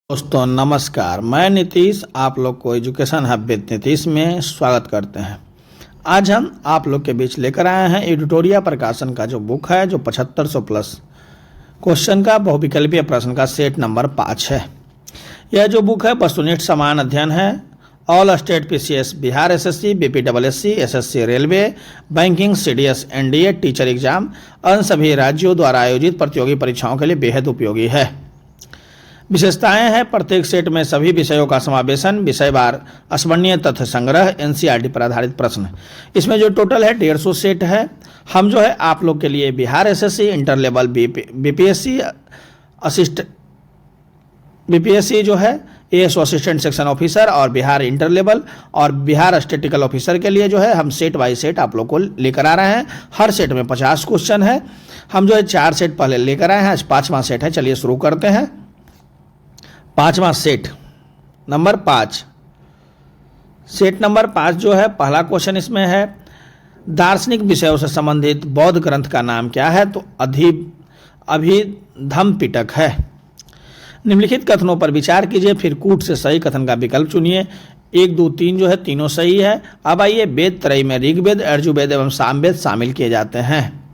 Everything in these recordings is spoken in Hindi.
दोस्तों नमस्कार, मैं नीतीश आप लोग को एजुकेशन हब विद नीतीश में स्वागत करते हैं। आज हम आप लोग के बीच लेकर आए हैं एडिटोरिया प्रकाशन का जो बुक है, जो 7500 प्लस क्वेश्चन का बहुविकल्पीय प्रश्न का सेट नंबर 5 है। यह जो बुक है वस्तुनिष्ठ समान अध्ययन है। All state PCS, Bihar SSC, BPWSC, SSC railway, banking, CDS, NDA, teacher exam अन्य सभी राज्यों द्वारा आयोजित प्रतियोगी परीक्षाओं के लिए बेहद उपयोगी है। विशेषताएं हैं, प्रत्येक सेट में सभी विषयों का समावेशन, विषयवार स्मरणीय तथ्य संग्रह, एनसीईआरटी पर आधारित प्रश्न। इसमें जो टोटल है 150 सेट है। हम जो है आप लोग के लिए Bihar SSC, inter level BPSC, BPSC जो है एएसओ असिस्टेंट सेक्शन ऑफिसर और बिहार इंटर लेवल और बिहार स्टैटिस्टिकल ऑफिसर के लिए जो है हम सेट बाय सेट आप लोग को लेकर आ रहे हैं। हर सेट में 50 क्वेश्चन है। हम जो है 4 सेट पहले लेकर आए हैं, आज 5वां सेट है। चलिए शुरू करते हैं। 5वां सेट नंबर 5। सेट नंबर 5 जो है, पहला क्वेश्चन इसमें है, दार्शनिक विषयों से संबंधित बौद्ध ग्रंथ का नाम क्या है? तो अभिधम्म पिटक है। निम्नलिखित कथनों पर विचार कीजिए, फिर कूट से सही कथन का विकल्प चुनिए। 1, 2, 3 जो है तीनों सही है। अब आइए, वेद त्रयी में ऋग्वेद, यजुर्वेद एवं सामवेद शामिल किए जाते हैं।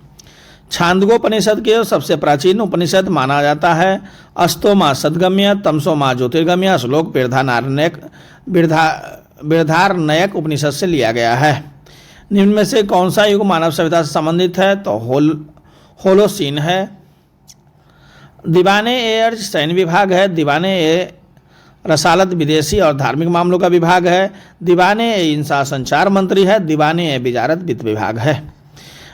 छांदोग्योपनिषद के सबसे प्राचीन उपनिषद माना जाता है। अस्तोमा सदगम्य, तमसोमा ज्योतिर्गम्य, श्लोक बृहदारण्यक उपनिषद से लिया गया है। निम्न में से कौन सा युग मानव सभ्यता से संबंधित है? तो होलोसीन है। दीवाने ए अर्ज सैन्य विभाग है। दीवाने ए रसालत विदेशी और धार्मिक मामलों का विभाग है। दीवाने ए इंसा संचार मंत्री है। दीवाने ए बिजारत वित्त विभाग है।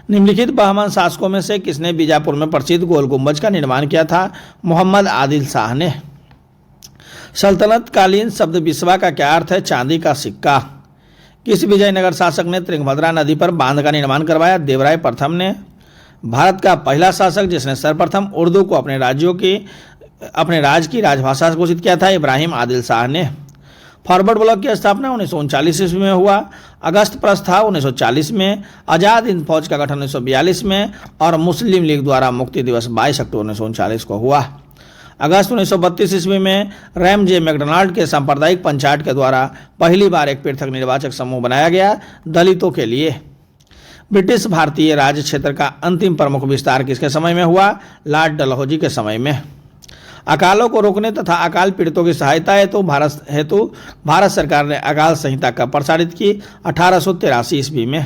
निम्नलिखित बहमन शासकों में से किसने बीजापुर में प्रसिद्ध गोल गुंबज का निर्माण किया था? मोहम्मद आदिल शाह ने। सल्तनत कालीन शब्द बिस्वा का क्या अर्थ है? चांदी का सिक्का। किस विजयनगर शासक ने तुंगभद्रा नदी पर बांध का निर्माण करवाया? देवराय प्रथम ने। भारत का पहला शासक जिसने सर्वप्रथम उर्दू को अपने राज्य की राजभाषा घोषित किया था? इब्राहिम आदिल शाह ने। फॉरवर्ड ब्लॉक की स्थापना 1939 ईस्वी में हुआ। अगस्त प्रस्ताव 1940 में। आज़ाद हिंद फौज का गठन 1942 में और मुस्लिम लीग द्वारा मुक्ति दिवस 22 अक्टूबर 1939 को हुआ। अगस्त 1932 ईस्वी में रैम जे मैकडोनाल्ड के सांप्रदायिक पंचायत के द्वारा पहली बार एक पृथक निर्वाचक समूह बनाया गया दलितों के लिए। ब्रिटिश भारतीय राज्य क्षेत्र का अंतिम प्रमुख विस्तार किसके समय में हुआ? लॉर्ड डलहौजी के समय में। अकालों को रोकने तथा अकाल पीड़ितों की सहायता हेतु भारत सरकार ने अकाल संहिता कब प्रसारित की? 1883 ईस्वी में।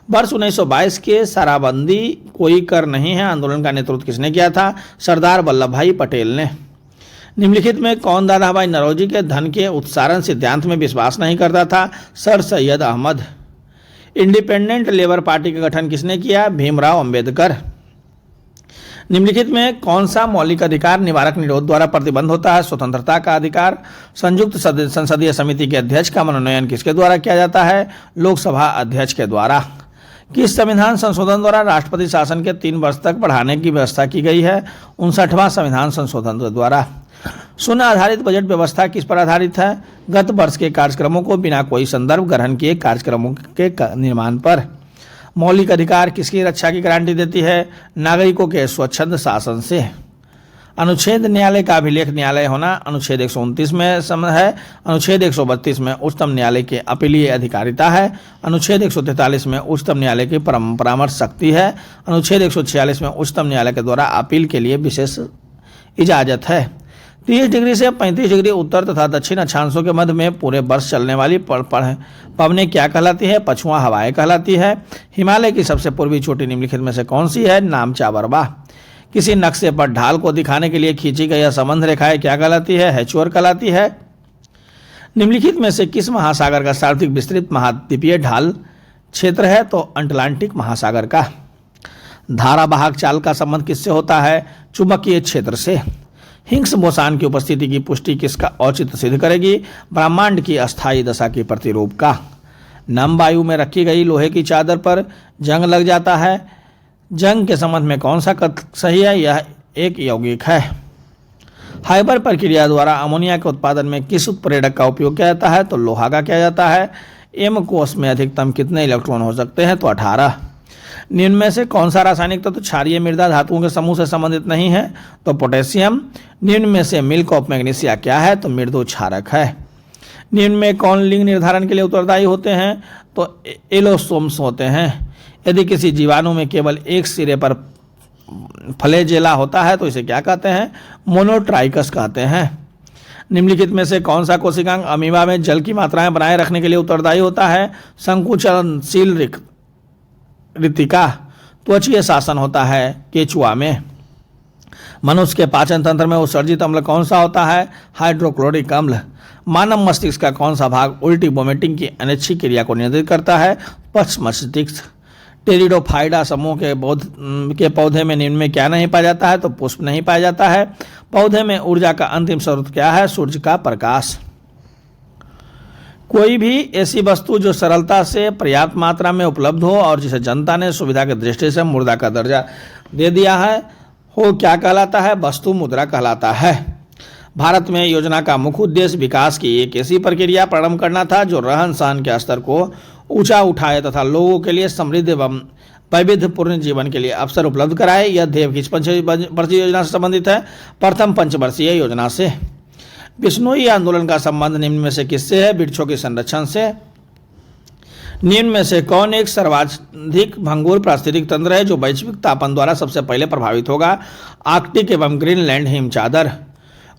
वर्ष 1922 के शराबबंदी कोई कर नहीं है आंदोलन का नेतृत्व किसने किया था? सरदार वल्लभ भाई पटेल ने। निम्नलिखित में कौन दादा भाई नौरोजी के धन के उत्सारण सिद्धांत में विश्वास नहीं करता था? Sir Syed Ahmad. Independent Labour Party का गठन किसने किया? भीमराव अंबेडकर। निम्नलिखित में कौन सा मौलिक अधिकार निवारक निरोध द्वारा प्रतिबंध होता है? स्वतंत्रता का अधिकार। संयुक्त संसदीय समिति के अध्यक्ष का मनोनयन किसके द्वारा किया जाता है? लोकसभा अध्यक्ष के द्वारा। किस संविधान संशोधन द्वारा राष्ट्रपति शासन के 3 वर्ष तक बढ़ाने की व्यवस्था की गई है? 59वां संविधान संशोधन द्वारा। शून्य आधारित बजट व्यवस्था किस पर आधारित है? गत वर्ष के कार्यक्रमों को बिना कोई संदर्भ ग्रहण किए कार्यक्रमों के निर्माण पर। मौलिक अधिकार किसकी रक्षा की गारंटी देती है? नागरिकों के स्वच्छंद शासन से। अनुच्छेद न्यायालय का अभिलेख न्यायालय होना अनुच्छेद 129 में है। अनुच्छेद 132 में उच्चतम न्यायालय की अपीलीय अधिकारिता है। अनुच्छेद 143 में उच्चतम न्यायालय की परामर्श शक्ति है। अनुच्छेद 146 में उच्चतम न्यायालय के द्वारा अपील के लिए विशेष इजाजत है। 30 डिग्री से 35 डिग्री उत्तर तथा दक्षिण अक्षांशों के मध्य में पूरे वर्ष चलने वाली पवनें क्या कहलाती है? पछुआ हवाएं कहलाती है। हिमालय की सबसे पूर्वी चोटी निम्नलिखित में से कौन सी है? नामचा बरवा। किसी नक्शे पर ढाल को दिखाने के लिए खींची गई यह संबंध रेखाएं क्या कहलाती है? हैचोर कहलाती है। निम्नलिखित में से किस महासागर का सर्वाधिक विस्तृत महाद्वीपीय ढाल क्षेत्र है? तो अटलांटिक महासागर का। धारावाहक चाल का संबंध किससे होता है? चुंबकीय क्षेत्र से। हिग्स बोसान की उपस्थिति की पुष्टि किसका औचित्य सिद्ध करेगी? ब्रह्मांड की अस्थायी दशा के प्रतिरूप का। नम वायु में रखी गई लोहे की चादर पर जंग लग जाता है। जंग के संबंध में कौन सा सही है? यह एक यौगिक है। हाइबर प्रक्रिया द्वारा अमोनिया के उत्पादन में किस उत्प्रेरक का उपयोग किया जाता है? तो लोहा का किया जाता है। एम कोष में अधिकतम कितने इलेक्ट्रॉन हो सकते हैं? तो 18। निम्न में से कौन सा रासायनिक तत्व क्षारीय मृदा धातुओं के समूह से संबंधित नहीं है? तो पोटेशियम। निम्न में से मिल्क ऑफ मैग्नीशिया क्या है? तो मृदु क्षारक है। निम्न में कौन लिंग निर्धारण के लिए उत्तरदायी होते हैं? तो एलोसोम्स होते हैं। यदि किसी जीवाणु में केवल एक सिरे पर फ्लैजेला होता है तो इसे क्या कहते हैं? मोनोट्राइकस कहते हैं। निम्नलिखित में से कौन सा कोशिकांग अमीबा में जल की मात्राएं बनाए रखने के लिए उत्तरदायी होता है? संकुचनशील रितिका। त्वचीय शासन होता है केचुआ में। मनुष्य के पाचन तंत्र में उत्सर्जित अम्ल कौन सा होता है? हाइड्रोक्लोरिक अम्ल। मानव मस्तिष्क का कौन सा भाग उल्टी वोमिटिंग की अनिच्छिक क्रिया को नियंत्रित करता है? पश्च मस्तिष्क। टेरिडोफाइडा समूह के पौधे में निम्न में क्या नहीं पाया जाता है? तो पुष्प नहीं पाया जाता है। पौधे में ऊर्जा का अंतिम स्रोत क्या है? सूर्य का प्रकाश। कोई भी ऐसी वस्तु जो सरलता से पर्याप्त मात्रा में उपलब्ध हो और जिसे जनता ने सुविधा की दृष्टि से मुद्रा का दर्जा दे दिया है हो क्या कहलाता है? वस्तु मुद्रा कहलाता है। भारत में योजना का मुख्य उद्देश्य विकास की एक ऐसी प्रक्रिया प्रारंभ करना था जो रहन सहन के स्तर को ऊंचा उठाए तथा लोगों के लिए समृद्ध एवं वैविध्यपूर्ण जीवन के लिए अवसर उपलब्ध कराए। यह ध्येय किस पंचवर्षीय योजना से संबंधित है? प्रथम पंचवर्षीय योजना से। बिश्नोई आंदोलन का संबंध निम्न में से किससे है? वृक्षों के संरक्षण से। निम्न में से कौन एक सर्वाधिक भंगुर पारिस्थितिक तंत्र है जो वैश्विक तापन द्वारा सबसे पहले प्रभावित होगा? आर्कटिक एवं ग्रीनलैंड हिमचादर।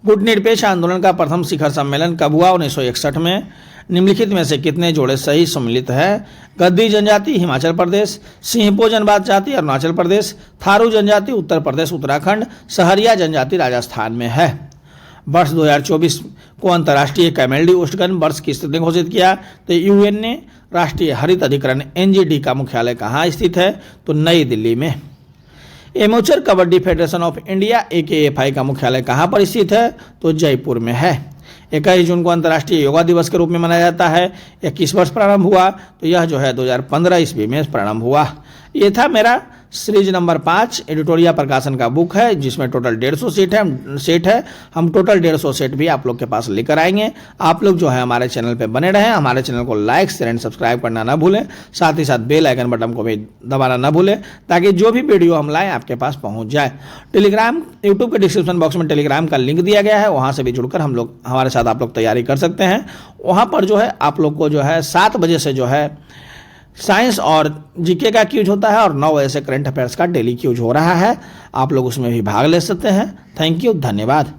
गुटनिरपेक्ष आंदोलन का प्रथम शिखर सम्मेलन कब हुआ? 1961 में। निम्नलिखित में से कितने जोड़े सही सम्मिलित है? गद्दी जनजाति हिमाचल प्रदेश, सिंहपो जनजाति अरुणाचल प्रदेश, थारू जनजाति उत्तर प्रदेश उत्तराखंड, सहरिया जनजाति राजस्थान में है। वर्ष 2024 को अंतर्राष्ट्रीय कैमेल्डी उष्णकटिबंधीय वर्ष किस ने घोषित किया? तो यूएन ने। राष्ट्रीय हरित अधिकरण एनजीटी का मुख्यालय कहाँ स्थित है? तो नई दिल्ली में। Amateur kabaddi federation of India AKFI का मुख्यालय कहाँ पर स्थित है? तो जयपुर में है। 21 जून को अंतर्राष्ट्रीय योगा दिवस के रूप में मनाया जाता है। यह किस वर्ष प्रारंभ हुआ? तो यह जो है 2015 ईस्वी में प्रारंभ हुआ। ये था मेरा सीरीज नंबर 5 एडिटोरिया प्रकाशन का बुक है जिसमें टोटल 150 सेट है। हम टोटल 150 सेट भी आप लोग के पास लेकर आएंगे। आप लोग जो है हमारे चैनल पे बने रहें। हमारे चैनल को लाइक शेयर एंड सब्सक्राइब करना ना भूलें। साथ ही साथ बेल आइकन बटन को भी दबाना ना भूलें ताकि जो भी वीडियो हम लाएं आपके पास पहुंच जाए। टेलीग्राम यूट्यूब के डिस्क्रिप्शन बॉक्स में टेलीग्राम का लिंक दिया गया है, वहाँ से भी जुड़कर हम लोग हमारे साथ आप लोग तैयारी कर सकते हैं। वहाँ पर जो है आप लोग को जो है 7 बजे से जो है साइंस और जीके का क्यूज होता है और 9 बजे से करंट अफेयर्स का डेली क्यूज हो रहा है। आप लोग उसमें भी भाग ले सकते हैं। थैंक यू, धन्यवाद।